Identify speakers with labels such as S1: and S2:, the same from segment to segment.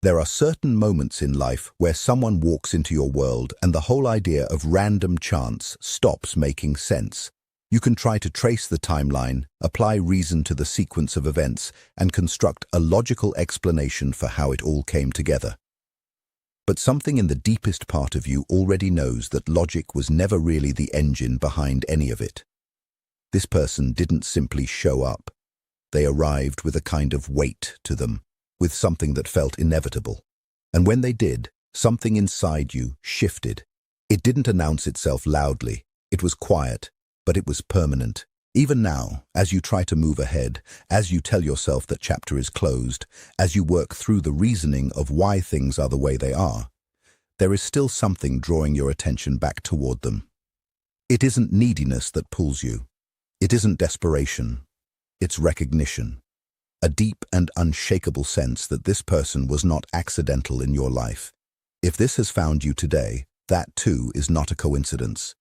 S1: There are certain moments in life where someone walks into your world and the whole idea of random chance stops making sense. You can try to trace the timeline, apply reason to the sequence of events, and construct a logical explanation for how it all came together. But something in the deepest part of you already knows that logic was never really the engine behind any of it. This person didn't simply show up. They arrived with a kind of weight to them, with something that felt inevitable. And when they did, something inside you shifted. It didn't announce itself loudly. It was quiet, but it was permanent. Even now, as you try to move ahead, as you tell yourself that chapter is closed, as you work through the reasoning of why things are the way they are, there is still something drawing your attention back toward them. It isn't neediness that pulls you. It isn't desperation. It's recognition. A deep and unshakable sense that this person was not accidental in your life. If this has found you today, that too is not a coincidence.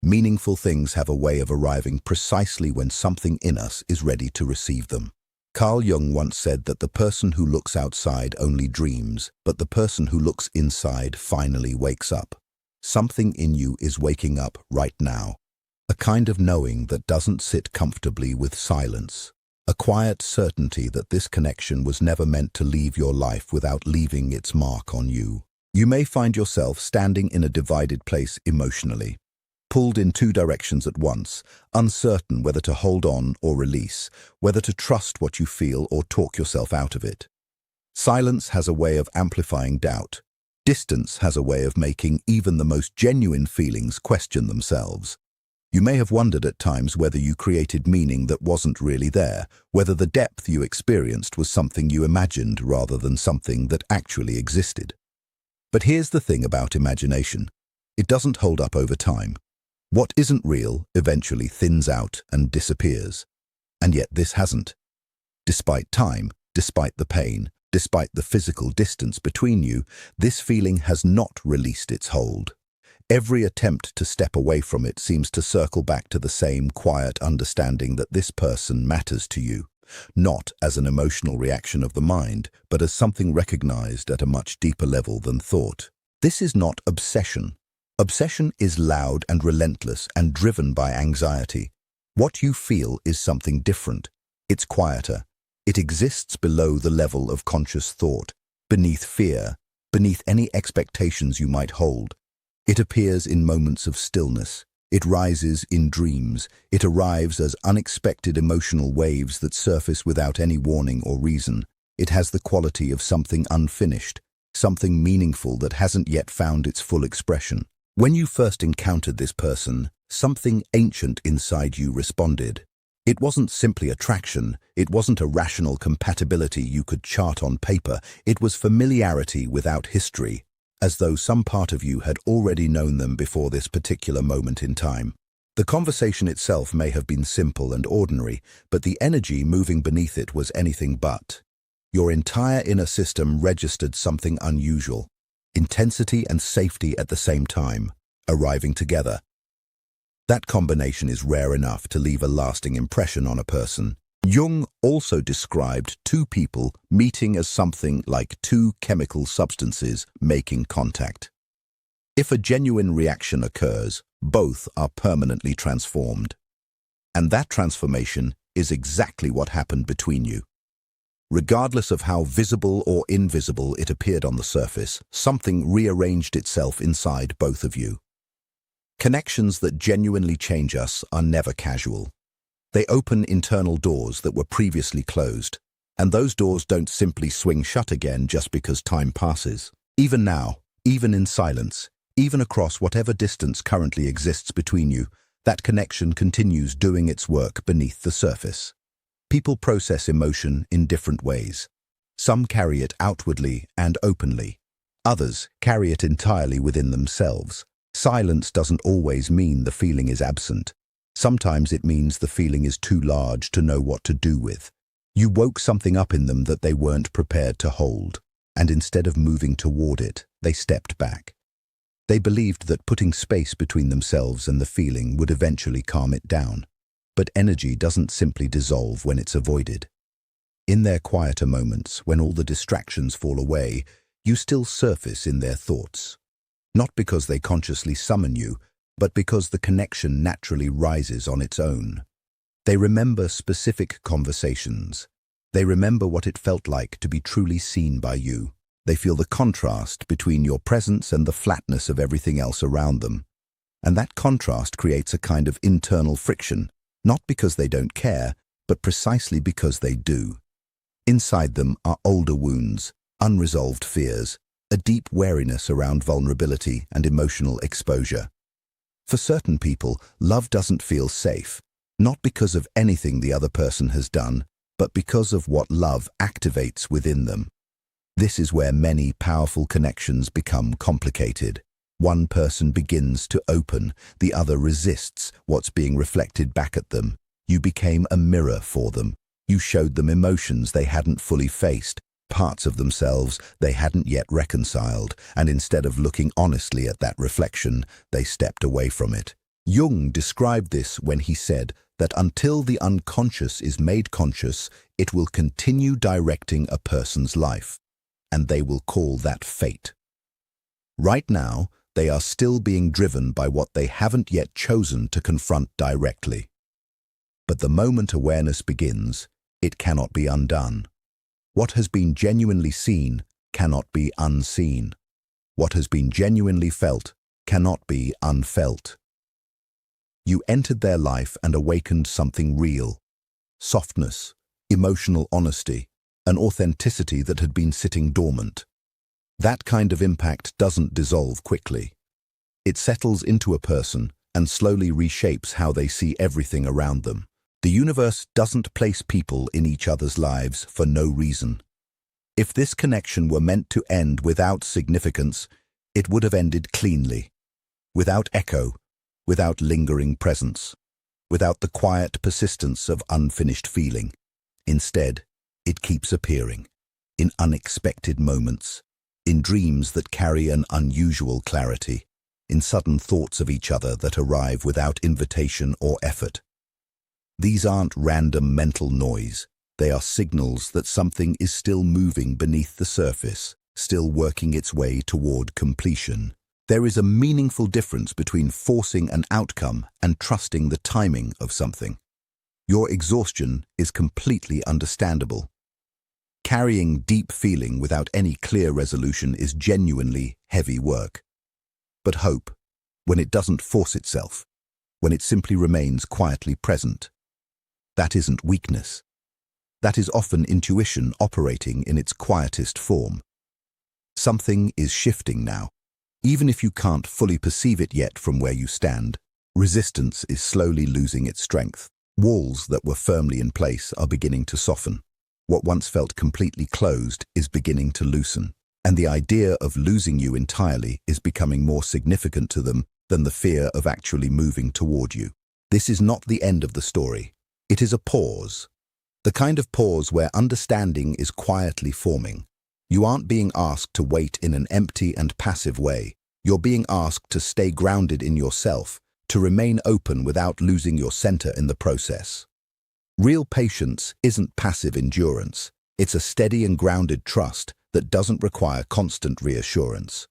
S1: Meaningful things have a way of arriving precisely when something in us is ready to receive them. Carl Jung once said that the person who looks outside only dreams, but the person who looks inside finally wakes up. Something in you is waking up right now. A kind of knowing that doesn't sit comfortably with silence. A quiet certainty that this connection was never meant to leave your life without leaving its mark on you. You may find yourself standing in a divided place emotionally, pulled in two directions at once, uncertain whether to hold on or release, whether to trust what you feel or talk yourself out of it. Silence has a way of amplifying doubt. Distance has a way of making even the most genuine feelings question themselves. You may have wondered at times whether you created meaning that wasn't really there, whether the depth you experienced was something you imagined rather than something that actually existed. But here's the thing about imagination. It doesn't hold up over time. What isn't real eventually thins out and disappears. And yet this hasn't. Despite time, despite the pain, despite the physical distance between you, this feeling has not released its hold. Every attempt to step away from it seems to circle back to the same quiet understanding that this person matters to you, not as an emotional reaction of the mind, but as something recognized at a much deeper level than thought. This is not obsession. Obsession is loud and relentless and driven by anxiety. What you feel is something different. It's quieter. It exists below the level of conscious thought, beneath fear, beneath any expectations you might hold. It appears in moments of stillness. It rises in dreams. It arrives as unexpected emotional waves that surface without any warning or reason. It has the quality of something unfinished, something meaningful that hasn't yet found its full expression. When you first encountered this person, something ancient inside you responded. It wasn't simply attraction, it wasn't a rational compatibility you could chart on paper, it was familiarity without history, as though some part of you had already known them before this particular moment in time. The conversation itself may have been simple and ordinary, but the energy moving beneath it was anything but. Your entire inner system registered something unusual. Intensity and safety at the same time, arriving together. That combination is rare enough to leave a lasting impression on a person. Jung also described two people meeting as something like two chemical substances making contact. If a genuine reaction occurs, both are permanently transformed. And that transformation is exactly what happened between you. Regardless of how visible or invisible it appeared on the surface, something rearranged itself inside both of you. Connections that genuinely change us are never casual. They open internal doors that were previously closed, and those doors don't simply swing shut again just because time passes. Even now, even in silence, even across whatever distance currently exists between you, that connection continues doing its work beneath the surface. People process emotion in different ways. Some carry it outwardly and openly. Others carry it entirely within themselves. Silence doesn't always mean the feeling is absent. Sometimes it means the feeling is too large to know what to do with. You woke something up in them that they weren't prepared to hold, and instead of moving toward it, they stepped back. They believed that putting space between themselves and the feeling would eventually calm it down. But energy doesn't simply dissolve when it's avoided. In their quieter moments, when all the distractions fall away, you still surface in their thoughts. Not because they consciously summon you, but because the connection naturally rises on its own. They remember specific conversations. They remember what it felt like to be truly seen by you. They feel the contrast between your presence and the flatness of everything else around them. And that contrast creates a kind of internal friction, not because they don't care, but precisely because they do. Inside them are older wounds, unresolved fears, a deep wariness around vulnerability and emotional exposure. For certain people, love doesn't feel safe, not because of anything the other person has done, but because of what love activates within them. This is where many powerful connections become complicated. One person begins to open, the other resists what's being reflected back at them. You became a mirror for them. You showed them emotions they hadn't fully faced, parts of themselves they hadn't yet reconciled, and instead of looking honestly at that reflection, they stepped away from it. Jung described this when he said that until the unconscious is made conscious, it will continue directing a person's life, and they will call that fate. Right now, they are still being driven by what they haven't yet chosen to confront directly. But the moment awareness begins, it cannot be undone. What has been genuinely seen cannot be unseen. What has been genuinely felt cannot be unfelt. You entered their life and awakened something real. Softness, emotional honesty, an authenticity that had been sitting dormant. That kind of impact doesn't dissolve quickly. It settles into a person and slowly reshapes how they see everything around them. The universe doesn't place people in each other's lives for no reason. If this connection were meant to end without significance, it would have ended cleanly, without echo, without lingering presence, without the quiet persistence of unfinished feeling. Instead, it keeps appearing, in unexpected moments, in dreams that carry an unusual clarity, in sudden thoughts of each other that arrive without invitation or effort. These aren't random mental noise. They are signals that something is still moving beneath the surface, still working its way toward completion. There is a meaningful difference between forcing an outcome and trusting the timing of something. Your exhaustion is completely understandable. Carrying deep feeling without any clear resolution is genuinely heavy work. But hope, when it doesn't force itself, when it simply remains quietly present, that isn't weakness. That is often intuition operating in its quietest form. Something is shifting now. Even if you can't fully perceive it yet from where you stand, resistance is slowly losing its strength. Walls that were firmly in place are beginning to soften. What once felt completely closed is beginning to loosen. And the idea of losing you entirely is becoming more significant to them than the fear of actually moving toward you. This is not the end of the story. It is a pause. The kind of pause where understanding is quietly forming. You aren't being asked to wait in an empty and passive way. You're being asked to stay grounded in yourself, to remain open without losing your center in the process. Real patience isn't passive endurance. It's a steady and grounded trust that doesn't require constant reassurance.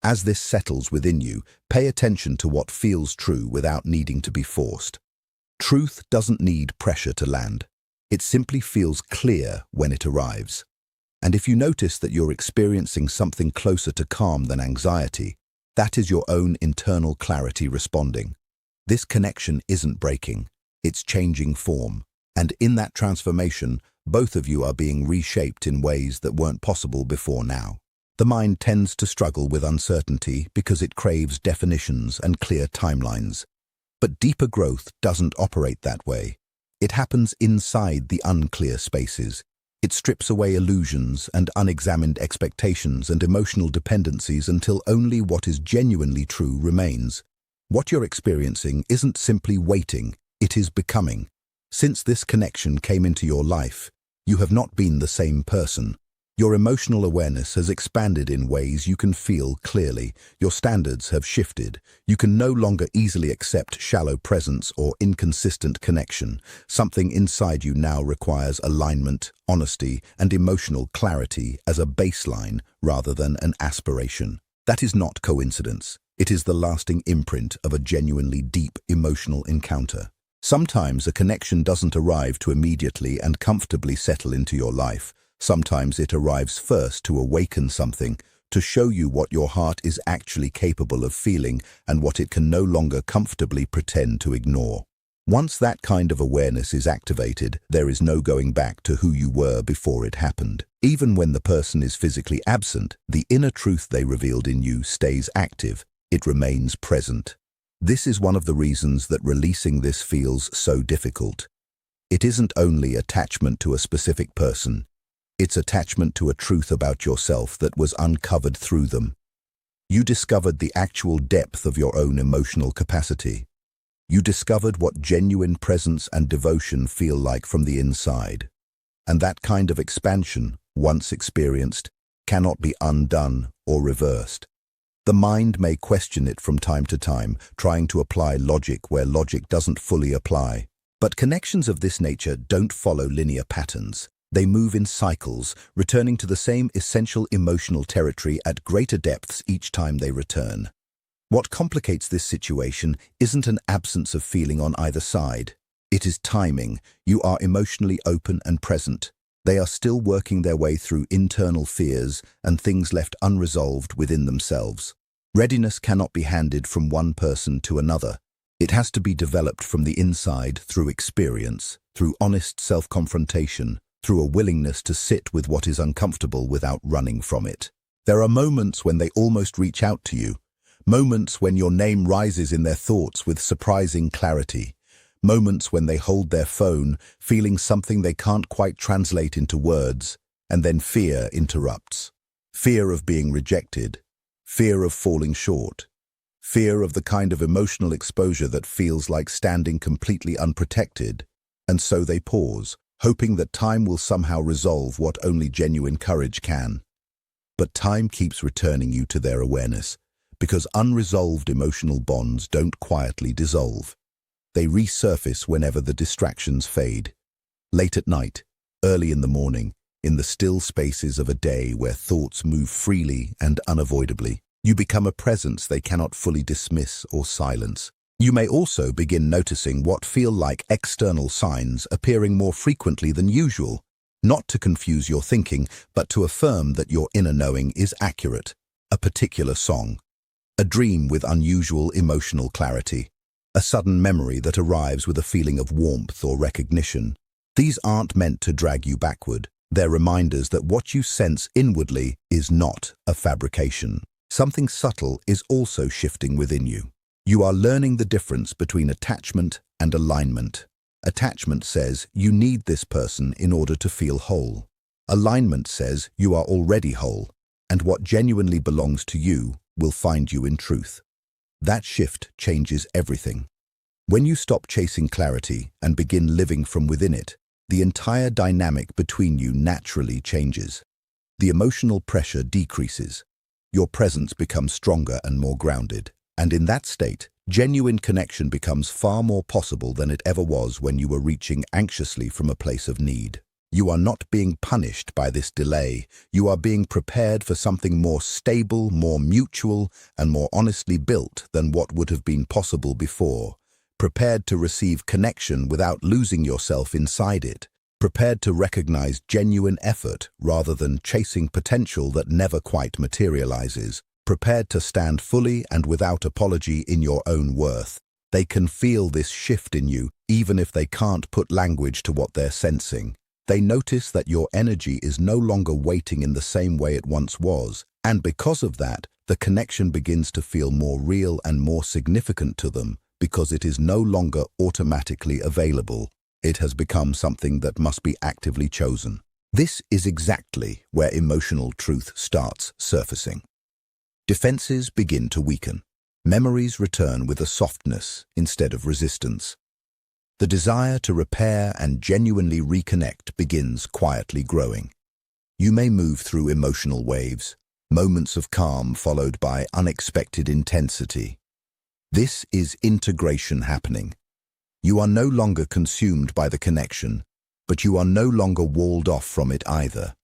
S1: As this settles within you, pay attention to what feels true without needing to be forced. Truth doesn't need pressure to land. It simply feels clear when it arrives. And if you notice that you're experiencing something closer to calm than anxiety, that is your own internal clarity responding. This connection isn't breaking, it's changing form. And in that transformation, both of you are being reshaped in ways that weren't possible before now. The mind tends to struggle with uncertainty because it craves definitions and clear timelines. But deeper growth doesn't operate that way. It happens inside the unclear spaces. It strips away illusions and unexamined expectations and emotional dependencies until only what is genuinely true remains. What you're experiencing isn't simply waiting, it is becoming. Since this connection came into your life, you have not been the same person. Your emotional awareness has expanded in ways you can feel clearly. Your standards have shifted. You can no longer easily accept shallow presence or inconsistent connection. Something inside you now requires alignment, honesty, and emotional clarity as a baseline rather than an aspiration. That is not coincidence. It is the lasting imprint of a genuinely deep emotional encounter. Sometimes a connection doesn't arrive to immediately and comfortably settle into your life. Sometimes it arrives first to awaken something, to show you what your heart is actually capable of feeling and what it can no longer comfortably pretend to ignore. Once that kind of awareness is activated, there is no going back to who you were before it happened. Even when the person is physically absent, the inner truth they revealed in you stays active. It remains present. This is one of the reasons that releasing this feels so difficult. It isn't only attachment to a specific person. It's attachment to a truth about yourself that was uncovered through them. You discovered the actual depth of your own emotional capacity. You discovered what genuine presence and devotion feel like from the inside. And that kind of expansion, once experienced, cannot be undone or reversed. The mind may question it from time to time, trying to apply logic where logic doesn't fully apply. But connections of this nature don't follow linear patterns. They move in cycles, returning to the same essential emotional territory at greater depths each time they return. What complicates this situation isn't an absence of feeling on either side. It is timing. You are emotionally open and present. They are still working their way through internal fears and things left unresolved within themselves. Readiness cannot be handed from one person to another. It has to be developed from the inside through experience, through honest self-confrontation, through a willingness to sit with what is uncomfortable without running from it. There are moments when they almost reach out to you, moments when your name rises in their thoughts with surprising clarity, moments when they hold their phone, feeling something they can't quite translate into words, and then fear interrupts. Fear of being rejected, fear of falling short, fear of the kind of emotional exposure that feels like standing completely unprotected, and so they pause, hoping that time will somehow resolve what only genuine courage can. But time keeps returning you to their awareness, because unresolved emotional bonds don't quietly dissolve. They resurface whenever the distractions fade. Late at night, early in the morning, in the still spaces of a day where thoughts move freely and unavoidably, you become a presence they cannot fully dismiss or silence. You may also begin noticing what feel like external signs appearing more frequently than usual, not to confuse your thinking, but to affirm that your inner knowing is accurate. A particular song, a dream with unusual emotional clarity, a sudden memory that arrives with a feeling of warmth or recognition. These aren't meant to drag you backward. They're reminders that what you sense inwardly is not a fabrication. Something subtle is also shifting within you. You are learning the difference between attachment and alignment. Attachment says you need this person in order to feel whole. Alignment says you are already whole, and what genuinely belongs to you will find you in truth. That shift changes everything. When you stop chasing clarity and begin living from within it, the entire dynamic between you naturally changes. The emotional pressure decreases. Your presence becomes stronger and more grounded. And in that state, genuine connection becomes far more possible than it ever was when you were reaching anxiously from a place of need. You are not being punished by this delay. You are being prepared for something more stable, more mutual, and more honestly built than what would have been possible before. Prepared to receive connection without losing yourself inside it. Prepared to recognize genuine effort rather than chasing potential that never quite materializes. Prepared to stand fully and without apology in your own worth. They can feel this shift in you, even if they can't put language to what they're sensing. They notice that your energy is no longer waiting in the same way it once was, and because of that, the connection begins to feel more real and more significant to them, because it is no longer automatically available. It has become something that must be actively chosen. This is exactly where emotional truth starts surfacing. Defenses begin to weaken. Memories return with a softness instead of resistance. The desire to repair and genuinely reconnect begins quietly growing. You may move through emotional waves, moments of calm followed by unexpected intensity. This is integration happening. You are no longer consumed by the connection, but you are no longer walled off from it either.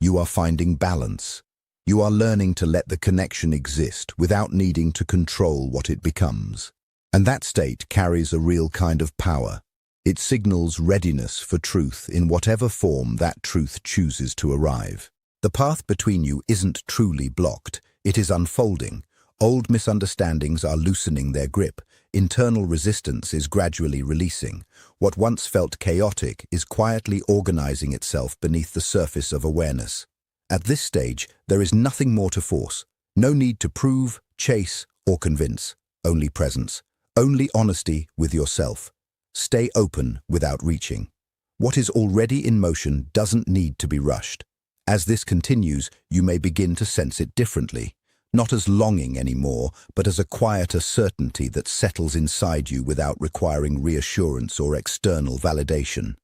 S1: You are finding balance. You are learning to let the connection exist without needing to control what it becomes. And that state carries a real kind of power. It signals readiness for truth in whatever form that truth chooses to arrive. The path between you isn't truly blocked, it is unfolding. Old misunderstandings are loosening their grip. Internal resistance is gradually releasing. What once felt chaotic is quietly organizing itself beneath the surface of awareness. At this stage, there is nothing more to force. No need to prove, chase, or convince. Only presence. Only honesty with yourself. Stay open without reaching. What is already in motion doesn't need to be rushed. As this continues, you may begin to sense it differently. Not as longing anymore, but as a quieter certainty that settles inside you without requiring reassurance or external validation.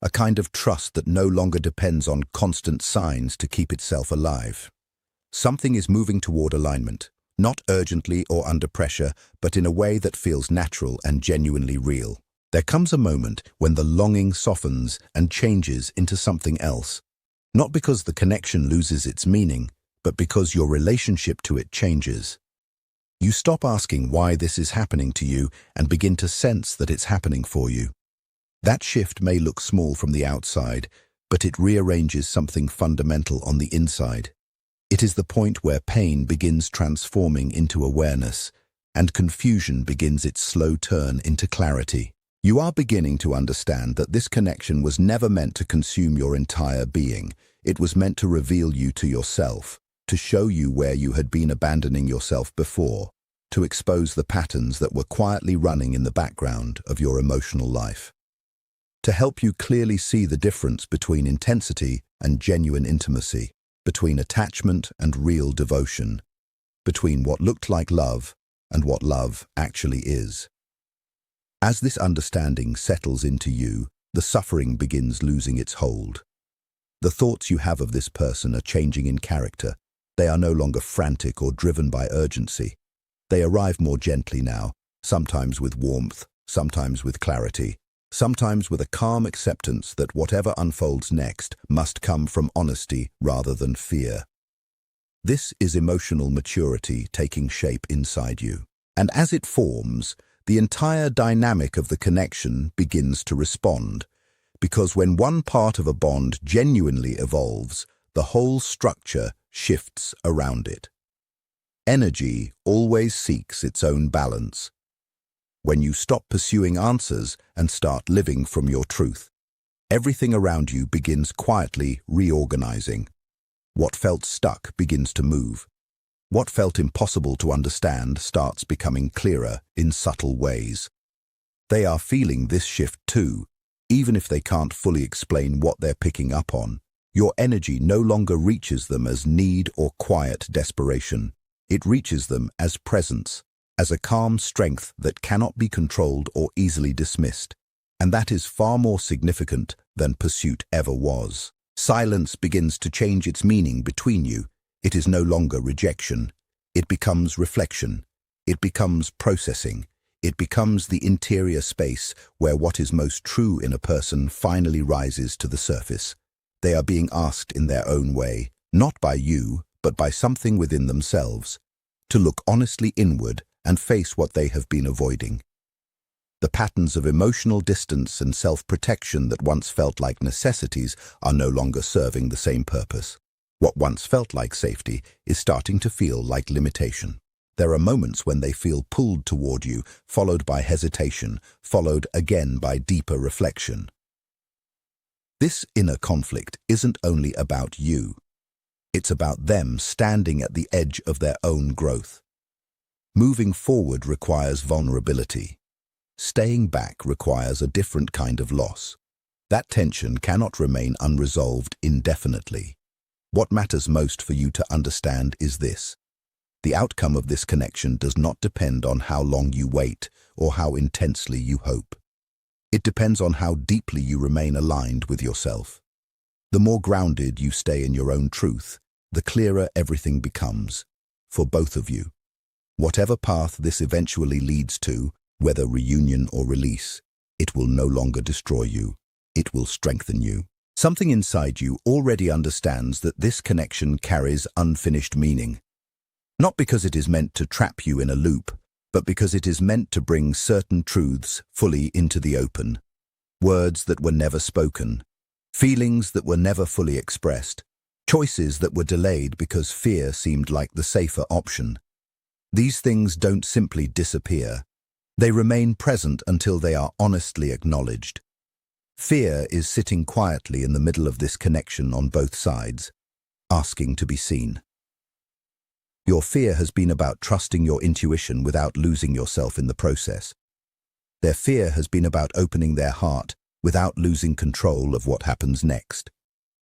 S1: A kind of trust that no longer depends on constant signs to keep itself alive. Something is moving toward alignment, not urgently or under pressure, but in a way that feels natural and genuinely real. There comes a moment when the longing softens and changes into something else. Not because the connection loses its meaning, but because your relationship to it changes. You stop asking why this is happening to you and begin to sense that it's happening for you. That shift may look small from the outside, but it rearranges something fundamental on the inside. It is the point where pain begins transforming into awareness, and confusion begins its slow turn into clarity. You are beginning to understand that this connection was never meant to consume your entire being. It was meant to reveal you to yourself, to show you where you had been abandoning yourself before, to expose the patterns that were quietly running in the background of your emotional life. To help you clearly see the difference between intensity and genuine intimacy, between attachment and real devotion, between what looked like love and what love actually is. As this understanding settles into you, the suffering begins losing its hold. The thoughts you have of this person are changing in character. They are no longer frantic or driven by urgency. They arrive more gently now, sometimes with warmth, sometimes with clarity, sometimes with a calm acceptance that whatever unfolds next must come from honesty rather than fear. This is emotional maturity taking shape inside you. And as it forms, the entire dynamic of the connection begins to respond. Because when one part of a bond genuinely evolves, the whole structure shifts around it. Energy always seeks its own balance. When you stop pursuing answers and start living from your truth, everything around you begins quietly reorganizing. What felt stuck begins to move. What felt impossible to understand starts becoming clearer in subtle ways. They are feeling this shift too, even if they can't fully explain what they're picking up on. Your energy no longer reaches them as need or quiet desperation. It reaches them as presence, as a calm strength that cannot be controlled or easily dismissed. And that is far more significant than pursuit ever was. Silence begins to change its meaning between you. It is no longer rejection. It becomes reflection. It becomes processing. It becomes the interior space where what is most true in a person finally rises to the surface. They are being asked in their own way, not by you, but by something within themselves, to look honestly inward and face what they have been avoiding. The patterns of emotional distance and self-protection that once felt like necessities are no longer serving the same purpose. What once felt like safety is starting to feel like limitation. There are moments when they feel pulled toward you, followed by hesitation, followed again by deeper reflection. This inner conflict isn't only about you. It's about them standing at the edge of their own growth. Moving forward requires vulnerability. Staying back requires a different kind of loss. That tension cannot remain unresolved indefinitely. What matters most for you to understand is this. The outcome of this connection does not depend on how long you wait or how intensely you hope. It depends on how deeply you remain aligned with yourself. The more grounded you stay in your own truth, the clearer everything becomes, for both of you. Whatever path this eventually leads to, whether reunion or release, it will no longer destroy you. It will strengthen you. Something inside you already understands that this connection carries unfinished meaning. Not because it is meant to trap you in a loop, but because it is meant to bring certain truths fully into the open. Words that were never spoken, feelings that were never fully expressed, choices that were delayed because fear seemed like the safer option. These things don't simply disappear. They remain present until they are honestly acknowledged. Fear is sitting quietly in the middle of this connection on both sides, asking to be seen. Your fear has been about trusting your intuition without losing yourself in the process. Their fear has been about opening their heart without losing control of what happens next.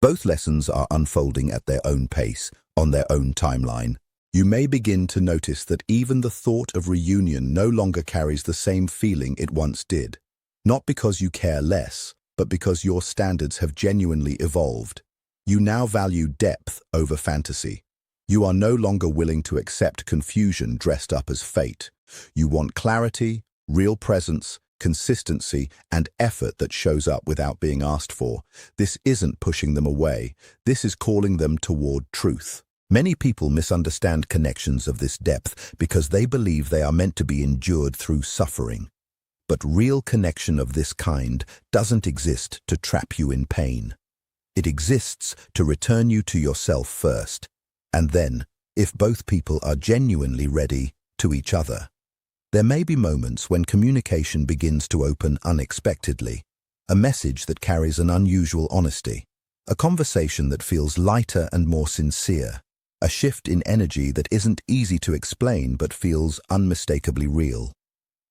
S1: Both lessons are unfolding at their own pace, on their own timeline. You may begin to notice that even the thought of reunion no longer carries the same feeling it once did. Not because you care less, but because your standards have genuinely evolved. You now value depth over fantasy. You are no longer willing to accept confusion dressed up as fate. You want clarity, real presence, consistency, and effort that shows up without being asked for. This isn't pushing them away. This is calling them toward truth. Many people misunderstand connections of this depth because they believe they are meant to be endured through suffering. But real connection of this kind doesn't exist to trap you in pain. It exists to return you to yourself first, and then, if both people are genuinely ready, to each other. There may be moments when communication begins to open unexpectedly, a message that carries an unusual honesty, a conversation that feels lighter and more sincere, a shift in energy that isn't easy to explain but feels unmistakably real.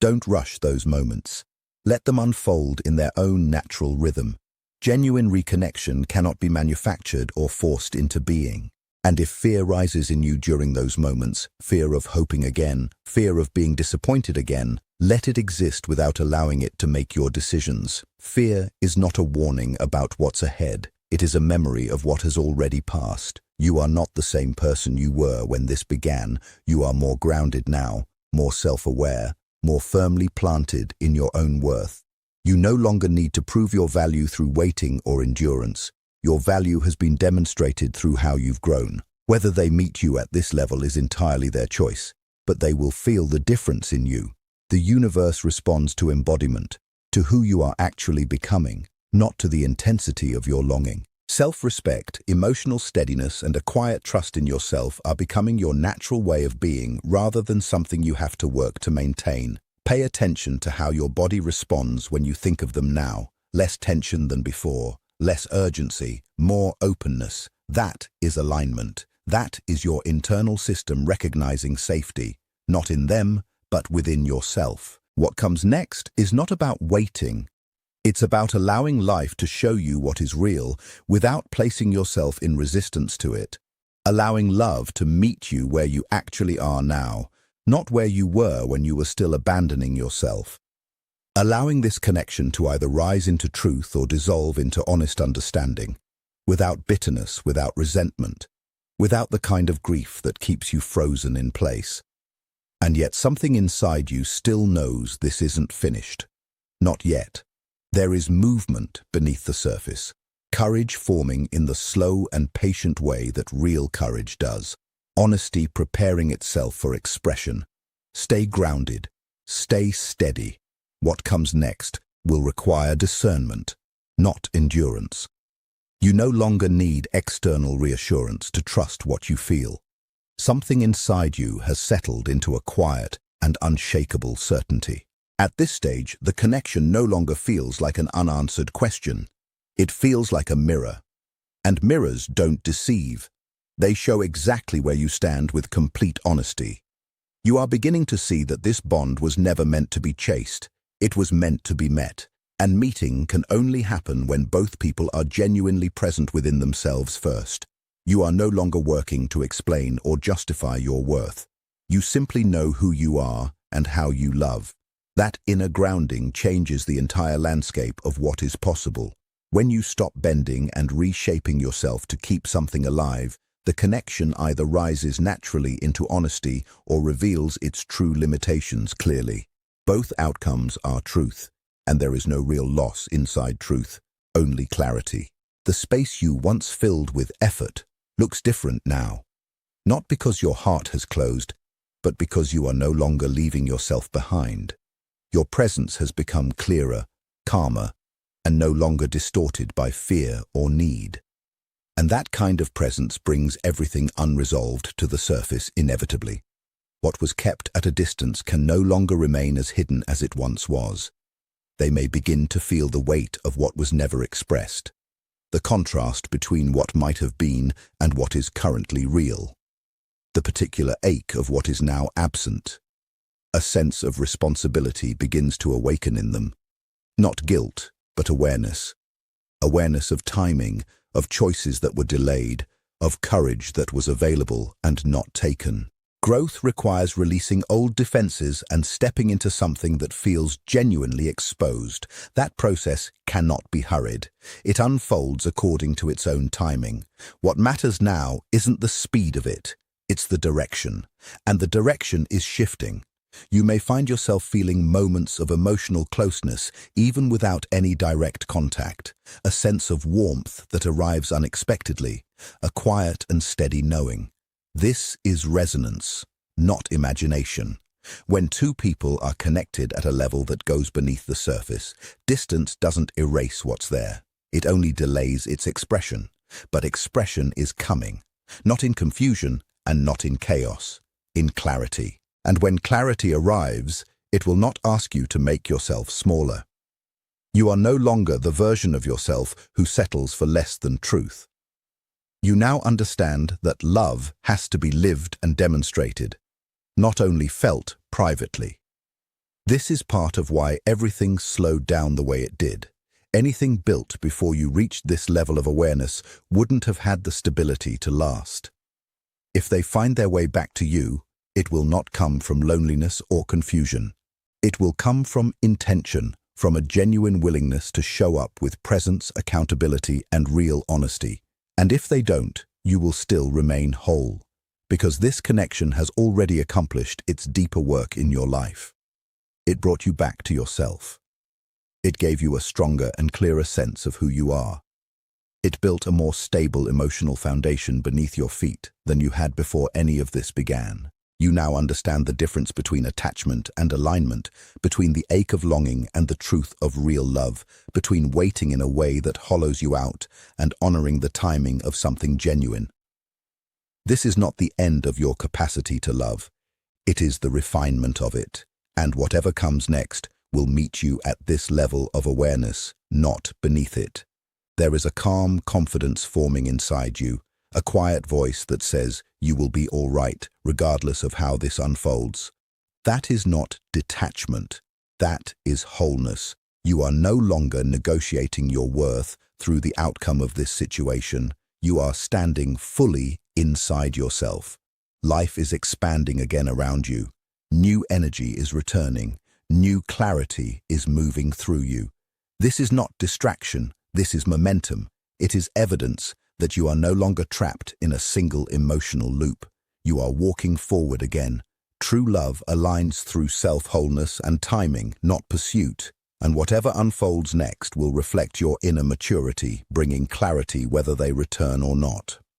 S1: Don't rush those moments. Let them unfold in their own natural rhythm. Genuine reconnection cannot be manufactured or forced into being. And if fear rises in you during those moments, fear of hoping again, fear of being disappointed again, let it exist without allowing it to make your decisions. Fear is not a warning about what's ahead. It is a memory of what has already passed. You are not the same person you were when this began. You are more grounded now, more self-aware, more firmly planted in your own worth. You no longer need to prove your value through waiting or endurance. Your value has been demonstrated through how you've grown. Whether they meet you at this level is entirely their choice, but they will feel the difference in you. The universe responds to embodiment, to who you are actually becoming, not to the intensity of your longing. Self-respect, emotional steadiness, and a quiet trust in yourself are becoming your natural way of being rather than something you have to work to maintain. Pay attention to how your body responds when you think of them now. Less tension than before, less urgency, more openness. That is alignment. That is your internal system recognizing safety, not in them, but within yourself. What comes next is not about waiting. It's about allowing life to show you what is real without placing yourself in resistance to it. Allowing love to meet you where you actually are now, not where you were when you were still abandoning yourself. Allowing this connection to either rise into truth or dissolve into honest understanding, without bitterness, without resentment, without the kind of grief that keeps you frozen in place. And yet something inside you still knows this isn't finished. Not yet. There is movement beneath the surface, courage forming in the slow and patient way that real courage does, honesty preparing itself for expression. Stay grounded, stay steady. What comes next will require discernment, not endurance. You no longer need external reassurance to trust what you feel. Something inside you has settled into a quiet and unshakable certainty. At this stage, the connection no longer feels like an unanswered question. It feels like a mirror. And mirrors don't deceive. They show exactly where you stand with complete honesty. You are beginning to see that this bond was never meant to be chased. It was meant to be met. And meeting can only happen when both people are genuinely present within themselves first. You are no longer working to explain or justify your worth. You simply know who you are and how you love. That inner grounding changes the entire landscape of what is possible. When you stop bending and reshaping yourself to keep something alive, the connection either rises naturally into honesty or reveals its true limitations clearly. Both outcomes are truth, and there is no real loss inside truth, only clarity. The space you once filled with effort looks different now, not because your heart has closed, but because you are no longer leaving yourself behind. Your presence has become clearer, calmer, and no longer distorted by fear or need. And that kind of presence brings everything unresolved to the surface inevitably. What was kept at a distance can no longer remain as hidden as it once was. They may begin to feel the weight of what was never expressed, the contrast between what might have been and what is currently real, the particular ache of what is now absent. A sense of responsibility begins to awaken in them. Not guilt, but awareness. Awareness of timing, of choices that were delayed, of courage that was available and not taken. Growth requires releasing old defenses and stepping into something that feels genuinely exposed. That process cannot be hurried. It unfolds according to its own timing. What matters now isn't the speed of it, it's the direction. And the direction is shifting. You may find yourself feeling moments of emotional closeness even without any direct contact, a sense of warmth that arrives unexpectedly, a quiet and steady knowing. This is resonance, not imagination. When two people are connected at a level that goes beneath the surface, distance doesn't erase what's there. It only delays its expression. But expression is coming, not in confusion and not in chaos, in clarity. And when clarity arrives, it will not ask you to make yourself smaller. You are no longer the version of yourself who settles for less than truth. You now understand that love has to be lived and demonstrated, not only felt privately. This is part of why everything slowed down the way it did. Anything built before you reached this level of awareness wouldn't have had the stability to last. If they find their way back to you, it will not come from loneliness or confusion. It will come from intention, from a genuine willingness to show up with presence, accountability, and real honesty. And if they don't, you will still remain whole, because this connection has already accomplished its deeper work in your life. It brought you back to yourself. It gave you a stronger and clearer sense of who you are. It built a more stable emotional foundation beneath your feet than you had before any of this began. You now understand the difference between attachment and alignment, between the ache of longing and the truth of real love, between waiting in a way that hollows you out and honoring the timing of something genuine. This is not the end of your capacity to love. It is the refinement of it, and whatever comes next will meet you at this level of awareness, not beneath it. There is a calm confidence forming inside you, a quiet voice that says you will be all right, regardless of how this unfolds. That is not detachment. That is wholeness. You are no longer negotiating your worth through the outcome of this situation. You are standing fully inside yourself. Life is expanding again around you. New energy is returning. New clarity is moving through you. This is not distraction. This is momentum. It is evidence that you are no longer trapped in a single emotional loop. You are walking forward again. True love aligns through self-wholeness and timing, not pursuit. And whatever unfolds next will reflect your inner maturity, bringing clarity whether they return or not.